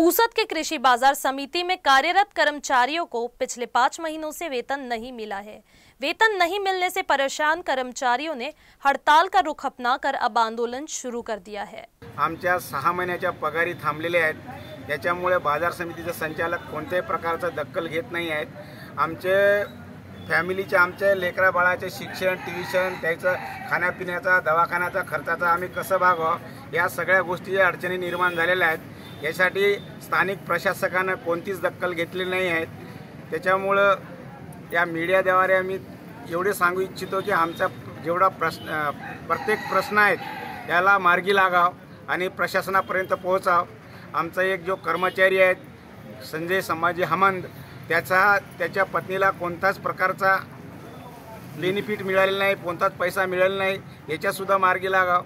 पूसद के कृषि बाजार समिति में कार्यरत कर्मचारियों को पिछले 5 महीनों से वेतन नहीं मिला है। वेतन नहीं मिलने से परेशान कर्मचारियों ने हड़ताल का रुख अपनाकर अब आंदोलन शुरू कर दिया है। आमच्या 6 महिन्याच्या पगारी थांबलेल्या आहेत। त्याच्यामुळे बाजार समितीचे संचालक कोणत्याही प्रकारचा दखल घेत नाही आहेत। आमचे फॅमिलीचे आमच्या लेकरा बाळाचे शिक्षण, ट्युशन, त्याचं खाण्यापिण्याचा, दवाखान्याचा खर्चाचा आम्ही कसं भागवावं या सगळ्या गोष्टी अडचणी निर्माण झालेल्या आहेत। यासाठी स्थानिक प्रशासकाने कोणतीच दखल घेतलेली नाही आहे। त्याच्यामुळे या मीडियाद्वारे आम्ही एवढे सांगू इच्छितो की आमचा जेवढा प्रत्येक प्रश्न आहेत त्याला मार्गी लागाव आणि प्रशासनापर्यंत पोहोचाव। आमचा एक जो कर्मचारी आहे संजय संभाजी हमंद त्याच्या पत्नीला कोणताच प्रकारचा बेनिफिट मिळालेला नाही, कोणताच पैसा मिळालेला नाही, याच्या सुद्धा मार्गी लागाव।